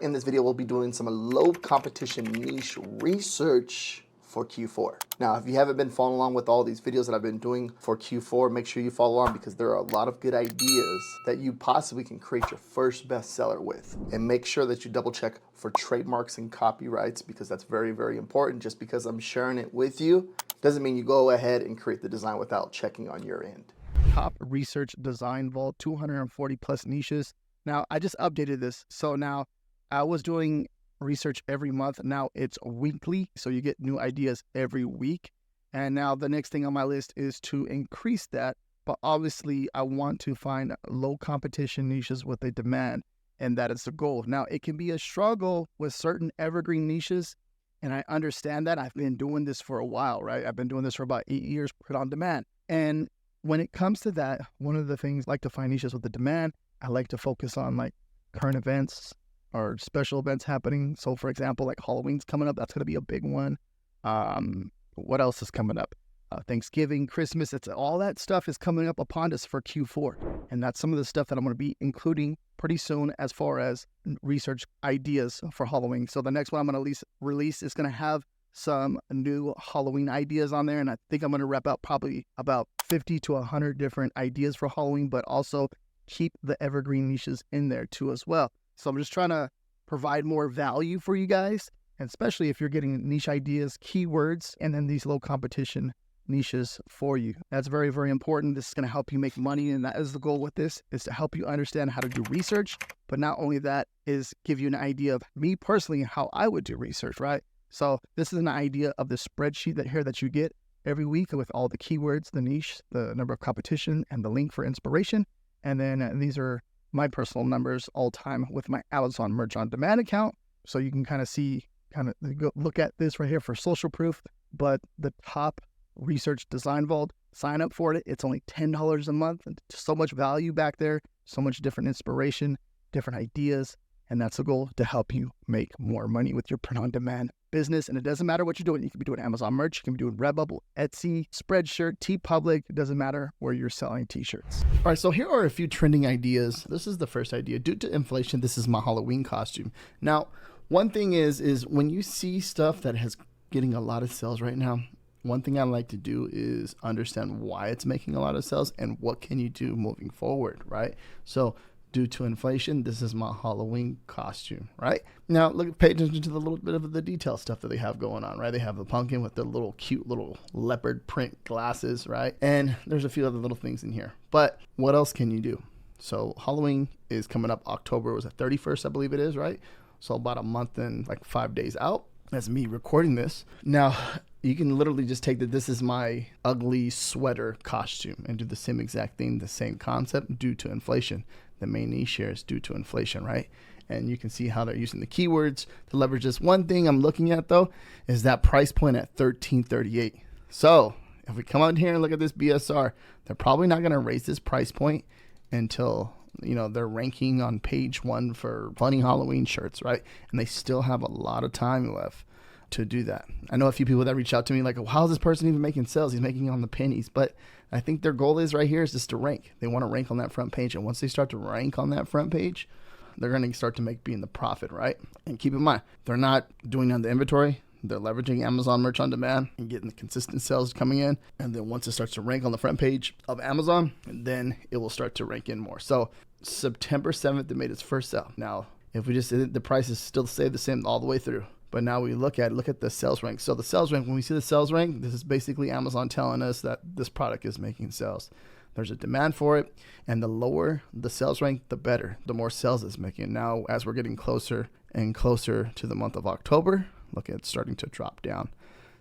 In this video, we'll be doing some low competition niche research for Q4. Now, if you haven't been following along with all these videos that I've been doing for Q4, make sure you follow along because there are a lot of good ideas that you possibly can create your first bestseller with. And make sure that you double check for trademarks and copyrights because that's very, very important. Just because I'm sharing it with you doesn't mean you go ahead and create the design without checking on your end. Top research design vault, 240 plus niches. Now, I just updated this. So now I was doing research every month. Now it's weekly. So you get new ideas every week. And now the next thing on my list is to increase that. But obviously, I want to find low competition niches with a demand. And that is the goal. Now, it can be a struggle with certain evergreen niches. And I understand that. I've been doing this for a while, right? I've been doing this for about 8 years, put on demand. And when it comes to that, one of the things I like to find niches with the demand, I like to focus on like current events or special events happening. So for example, like Halloween's coming up. That's going to be a big one. What else is coming up? Thanksgiving, Christmas. It's all that stuff is coming up upon us for Q4. And that's some of the stuff that I'm going to be including pretty soon as far as research ideas for Halloween. So the next one I'm going to release is going to have some new Halloween ideas on there. And I think I'm going to wrap out probably about 50 to 100 different ideas for Halloween, but also keep the evergreen niches in there too as well. So I'm just trying to provide more value for you guys, and especially if you're getting niche ideas, keywords, and then these low competition niches for you. That's very, very important. This is going to help you make money. And that is the goal with this, is to help you understand how to do research. But not only that, is give you an idea of me personally, how I would do research, right? So this is an idea of the spreadsheet that you get every week with all the keywords, the niche, the number of competition, and the link for inspiration. And then these are my personal numbers all time with my Amazon Merch on Demand account. So you can kind of see, look at this right here for social proof. But the top research design vault, sign up for it. It's only $10 a month. And so much value back there, so much different inspiration, different ideas. And that's the goal, to help you make more money with your print on demand business. And it doesn't matter what you're doing. You can be doing Amazon merch, you can be doing Redbubble, Etsy, Spreadshirt, TeePublic. It doesn't matter where you're selling t-shirts. All right, so here are a few trending ideas. This is the first idea. Due to inflation, this is my Halloween costume. Now, one thing is when you see stuff that has getting a lot of sales right now, one thing I like to do is understand why it's making a lot of sales and what can you do moving forward, right? So due to inflation, this is my Halloween costume, right? Now, pay attention to the little bit of the detail stuff that they have going on, right? They have the pumpkin with the little cute little leopard print glasses, right? And there's a few other little things in here. But what else can you do? So Halloween is coming up. October was the 31st, I believe it is, right? So about a month and like 5 days out. That's me recording this. Now, you can literally just take that this is my ugly sweater costume and do the same exact thing, the same concept due to inflation. The main niche here is due to inflation, right? And you can see how they're using the keywords to leverage this. One thing I'm looking at though is that price point at $13.38. So if we come out here and look at this BSR, they're probably not going to raise this price point until, you know, they're ranking on page 1 for funny Halloween shirts, right? And they still have a lot of time left to do that. I know a few people that reach out to me like, well, how is this person even making sales? He's making it on the pennies. But I think their goal is right here is just to rank. They want to rank on that front page. And once they start to rank on that front page, they're going to start to be in the profit, right? And keep in mind, they're not doing on the inventory. They're leveraging Amazon Merch on Demand and getting the consistent sales coming in. And then once it starts to rank on the front page of Amazon, then it will start to rank in more. So September 7th, they made its first sale. Now, if we just, the prices still stay the same all the way through. But now we look at the sales rank. So the sales rank, when we see the sales rank, this is basically Amazon telling us that this product is making sales. There's a demand for it. And the lower the sales rank, the better, the more sales it's making. Now, as we're getting closer and closer to the month of October, look at it starting to drop down.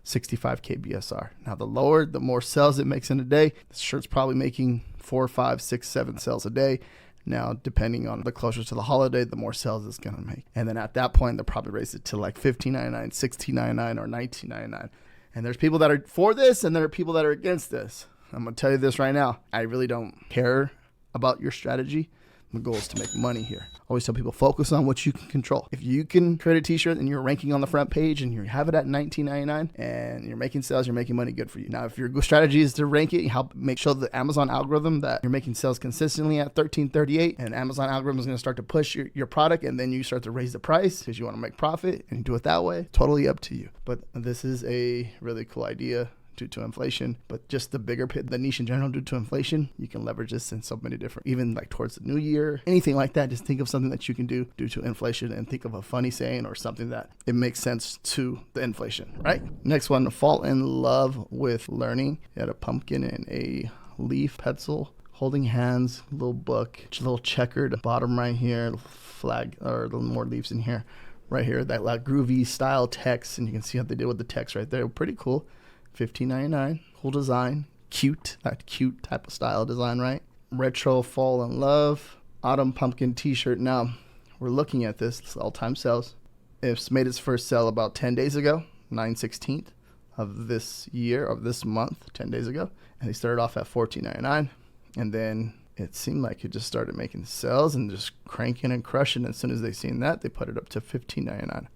65K BSR. Now, the lower, the more sales it makes in a day. This shirt's probably making 4, 5, 6, 7 sales a day. Now, depending on the closer to the holiday, the more sales it's going to make. And then at that point, they'll probably raise it to like $15.99, $16.99, or $19.99. And there's people that are for this, and there are people that are against this. I'm going to tell you this right now. I really don't care about your strategy My goal is to make money here. Always tell people, focus on what you can control. If you can create a t-shirt and you're ranking on the front page and you have it at $19.99 and you're making sales, you're making money, good for you. Now, if your strategy is to rank it, you help make sure the Amazon algorithm that you're making sales consistently at $13.38, and Amazon algorithm is going to start to push your product, and then you start to raise the price because you want to make profit and do it that way. Totally up to you. But this is a really cool idea due to inflation, but just the niche in general due to inflation, you can leverage this in so many different, even like towards the new year, anything like that. Just think of something that you can do due to inflation and think of a funny saying or something that it makes sense to the inflation, right? Next one, fall in love with learning. You had a pumpkin and a leaf pencil, holding hands, little book, a little checkered bottom right here, flag or a little more leaves in here, right here, that like groovy style text, and you can see how they did with the text right there. Pretty cool. $15.99, cool design, cute, that cute type of style design, right? Retro fall in love, autumn pumpkin t-shirt. Now, we're looking at this all-time sales. It's made its first sale about 10 days ago, 9/16 of this year, of this month, 10 days ago. And they started off at $14.99. And then it seemed like it just started making sales and just cranking and crushing. As soon as they seen that, they put it up to $15.99.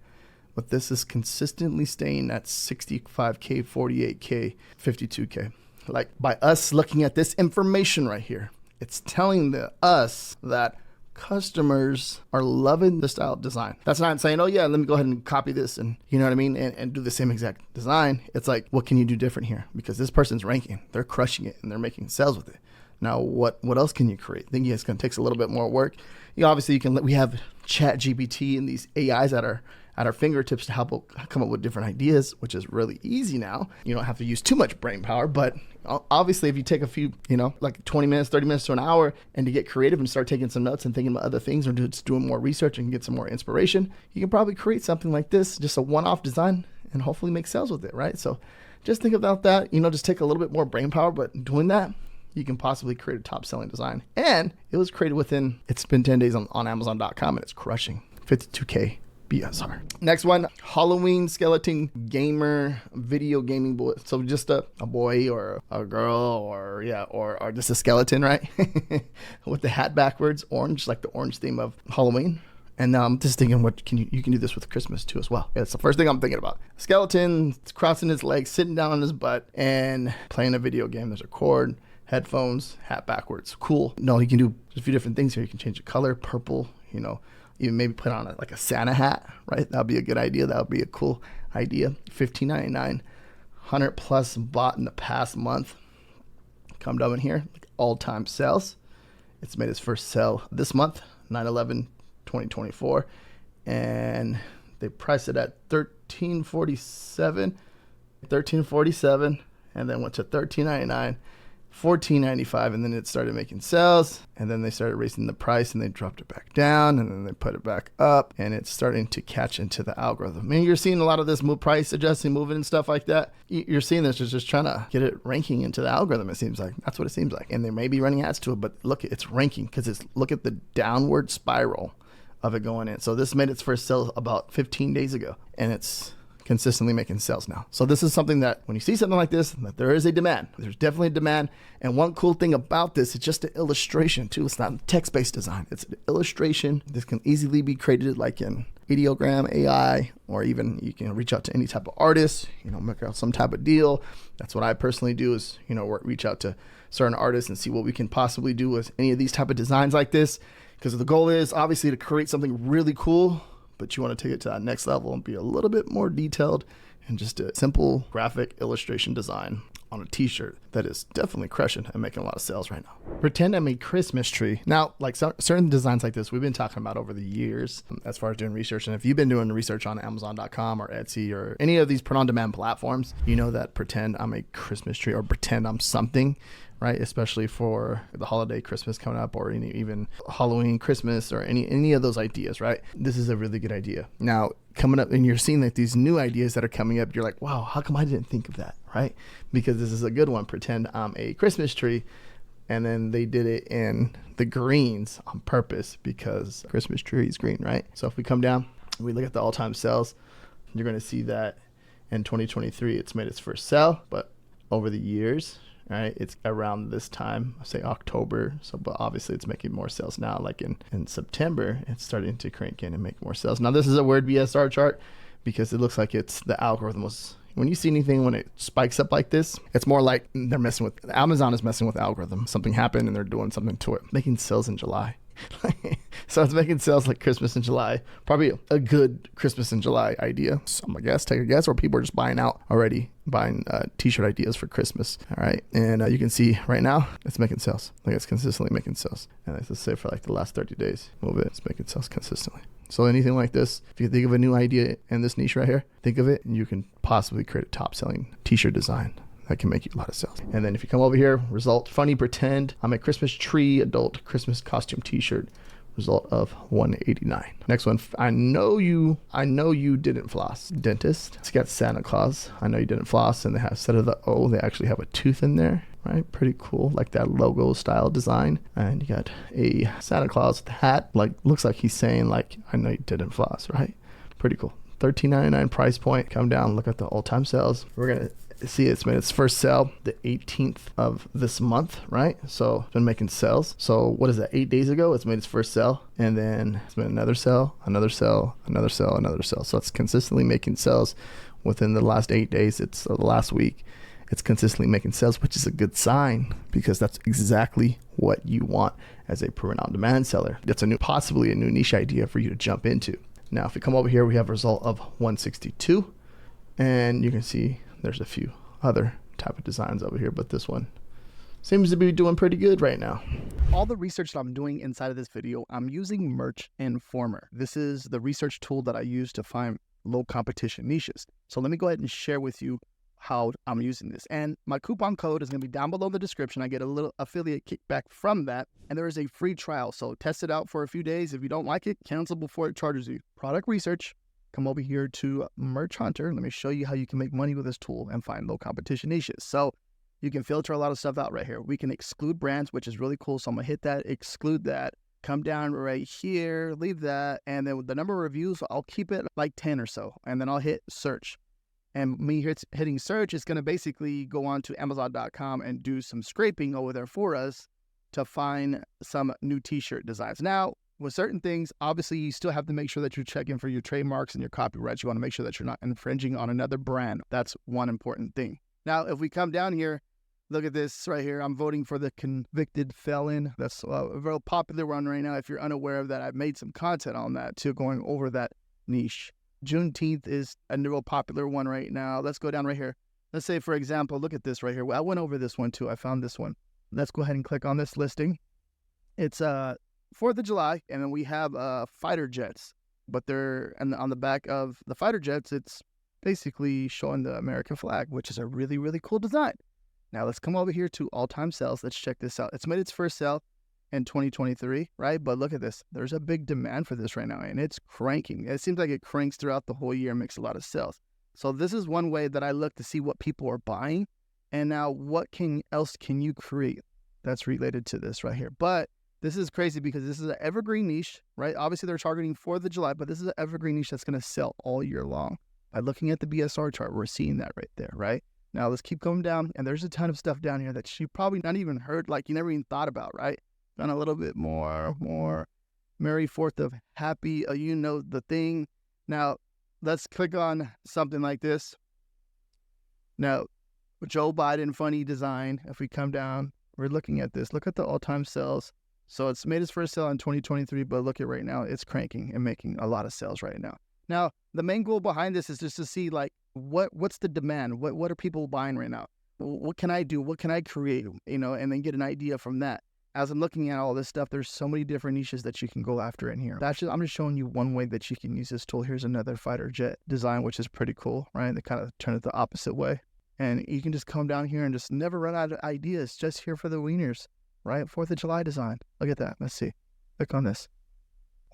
But this is consistently staying at 65K, 48K, 52K. Like, by us looking at this information right here, it's telling us that customers are loving the style of design. That's not saying, oh yeah, let me go ahead and copy this and you know what I mean, and do the same exact design. It's like, what can you do different here? Because this person's ranking, they're crushing it, and they're making sales with it. Now, what else can you create? I think it's going to take a little bit more work. Obviously, we have Chat GPT and these AIs at our fingertips to help come up with different ideas, which is really easy now. You don't have to use too much brain power, but obviously if you take a few, like 20 minutes, 30 minutes to an hour, and to get creative and start taking some notes and thinking about other things, or just doing more research and get some more inspiration, you can probably create something like this, just a one-off design, and hopefully make sales with it, right? So just think about that, just take a little bit more brain power, but doing that, you can possibly create a top selling design. And it was created it's been 10 days on Amazon.com, and it's crushing 52K. BSR. Next one, Halloween skeleton gamer video gaming boy. So just a boy or a girl or just a skeleton, right? With the hat backwards, orange, like the orange theme of Halloween. And now I'm just thinking, you can do this with Christmas too as well. It's the first thing I'm thinking about. Skeleton crossing his legs, sitting down on his butt, and playing a video game. There's a cord, headphones, hat backwards. Cool. No, you can do a few different things here. You can change the color, purple, even maybe put on like a Santa hat, right? That'd be a good idea. That would be a cool idea. $15.99, 100 plus bought in the past month. Come down in here, like all-time sales. It's made its first sale this month, 9/11/2024, and they priced it at $13.47, and then went to $13.99. $14.95, and then it started making sales, and then they started raising the price, and they dropped it back down, and then they put it back up, and it's starting to catch into the algorithm. I mean, you're seeing a lot of this price adjusting, moving and stuff like that. You're seeing this just trying to get it ranking into the algorithm. It seems like that's what it seems like, and they may be running ads to it, but look, it's ranking because look at the downward spiral of it going in. So this made its first sale about 15 days ago, and it's consistently making sales now. So this is something that when you see something like this, that there is a demand. There's definitely a demand. And one cool thing about this, it's just an illustration too. It's not text-based design. It's an illustration. This can easily be created like in ideogram, AI, or even you can reach out to any type of artist, make out some type of deal. That's what I personally do is, reach out to certain artists and see what we can possibly do with any of these type of designs like this. Because the goal is obviously to create something really cool, but you want to take it to that next level and be a little bit more detailed and just a simple graphic illustration design on a t-shirt that is definitely crushing and making a lot of sales right now. Pretend I'm a Christmas tree. Now, like certain designs like this, we've been talking about over the years as far as doing research. And if you've been doing research on Amazon.com or Etsy or any of these print-on-demand platforms, you know that pretend I'm a Christmas tree or pretend I'm something, right? Especially for the holiday Christmas coming up, or even Halloween, Christmas, or any of those ideas, right? This is a really good idea. Now, coming up, and you're seeing like these new ideas that are coming up, you're like, wow, how come I didn't think of that, right? Because this is a good one. Pretend I'm a Christmas tree, and then they did it in the greens on purpose because Christmas tree is green, right? So if we come down, we look at the all-time sales, you're going to see that in 2023, it's made its first sale, but over the years, right? It's around this time, say October. So, but obviously it's making more sales now. Like in September, it's starting to crank in and make more sales. Now this is a weird BSR chart because it looks like it's the algorithm was, when you see anything when it spikes up like this, it's more like they're messing with, Amazon is messing with the algorithm. Something happened and they're doing something to it, making sales in July. So it's making sales like Christmas in July. Probably a good Christmas in July idea. So I'm gonna guess, take a guess, or people are just buying out already, buying t-shirt ideas for Christmas. All right, and you can see right now it's making sales. Like it's consistently making sales. And let's say for like the last 30 days, move it, it's making sales consistently. So anything like this, if you think of a new idea in this niche right here, think of it and you can possibly create a top selling t-shirt design that can make you a lot of sales. And then if you come over here, result, funny pretend, I'm a Christmas tree adult Christmas costume t-shirt, result of $189. Next one, I know you didn't floss. Dentist, it's got Santa Claus. I know you didn't floss, and they have, instead of the O, they actually have a tooth in there, right? Pretty cool, like that logo style design. And you got a Santa Claus with a hat, like looks like he's saying like, I know you didn't floss, right? Pretty cool. $13.99 price point. Come down, look at the all-time sales. We're gonna see it's made its first sale the 18th of this month, right? So it's been making sales. So what is that, 8 days ago? It's made its first sale, and then it's made another sale, another sale, another sale, another sale. So it's consistently making sales within the last 8 days. It's the last week. It's consistently making sales, which is a good sign because that's exactly what you want as a print on demand seller. That's possibly a new niche idea for you to jump into. Now, if we come over here, we have a result of 162, and you can see there's a few other type of designs over here, but this one seems to be doing pretty good right now. All the research that I'm doing inside of this video, I'm using Merch Informer. This is the research tool that I use to find low competition niches. So let me go ahead and share with you how I'm using this. And my coupon code is going to be down below in the description. I get a little affiliate kickback from that. And there is a free trial. So test it out for a few days. If you don't like it, cancel before it charges you. Product research. Come over here to Merch Hunter. Let me show you how you can make money with this tool and find low competition niches. So you can filter a lot of stuff out right here. We can exclude brands, which is really cool. So I'm gonna hit that, exclude that, come down right here, leave that. And then with the number of reviews, I'll keep it like 10 or so. And then I'll hit search. And me hitting search is gonna basically go on to Amazon.com and do some scraping over there for us to find some new t-shirt designs. Now, with certain things, obviously, you still have to make sure that you're checking for your trademarks and your copyrights. You want to make sure that you're not infringing on another brand. That's one important thing. Now, if we come down here, look at this right here. I'm voting for the convicted felon. That's a real popular one right now. If you're unaware of that, I've made some content on that too, going over that niche. Juneteenth is a real popular one right now. Let's go down right here. Let's say, for example, look at this right here. I went over this one too. I found this one. Let's go ahead and click on this listing. It's 4th of July, and then we have fighter jets, but they're on the back of the fighter jets, it's basically showing the American flag, which is a really, really cool design. Now let's come over here to all-time sales. Let's check this out. It's made its first sale in 2023, right? But look at this. There's a big demand for this right now, and it's cranking. It seems like it cranks throughout the whole year and makes a lot of sales. So this is one way that I look to see what people are buying, and now what else can you create that's related to this right here. But this is crazy because this is an evergreen niche, right? Obviously, they're targeting 4th of July, but this is an evergreen niche that's going to sell all year long. By looking at the BSR chart, we're seeing that right there, right? Now, let's keep going down, and there's a ton of stuff down here that you probably not even heard, like you never even thought about, right? Done a little bit more Merry 4th of Happy, you know the thing. Now, let's click on something like this. Now, Joe Biden funny design, if we come down, we're looking at this. Look at the all-time sales. So it's made its first sale in 2023, but look at right now, it's cranking and making a lot of sales right now. Now, the main goal behind this is just to see like what's the demand? What are people buying right now? What can I do? What can I create? You know, and then get an idea from that. As I'm looking at all this stuff, there's so many different niches that you can go after in here. I'm just showing you one way that you can use this tool. Here's another fighter jet design, which is pretty cool, right? They kind of turn it the opposite way. And you can just come down here and just never run out of ideas, just here for the wieners. Right? 4th of July design. Look at that. Let's see. Click on this.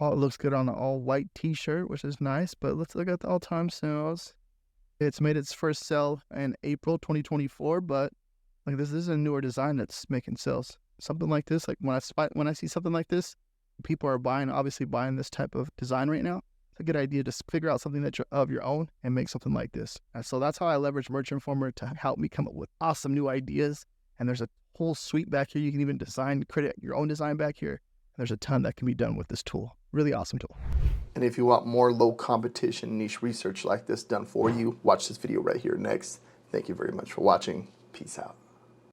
Oh, it looks good on the all-white t-shirt, which is nice. But let's look at the all-time sales. It's made its first sale in April 2024, but like this is a newer design that's making sales. Something like this, like when I see something like this, people are obviously buying this type of design right now. It's a good idea to figure out something that you're of your own and make something like this. And so that's how I leverage Merch Informer to help me come up with awesome new ideas And there's a whole suite back here. You can even create your own design back here. There's a ton that can be done with this tool. Really awesome tool. And if you want more low competition niche research like this done for you, watch this video right here next. Thank you very much for watching. Peace out.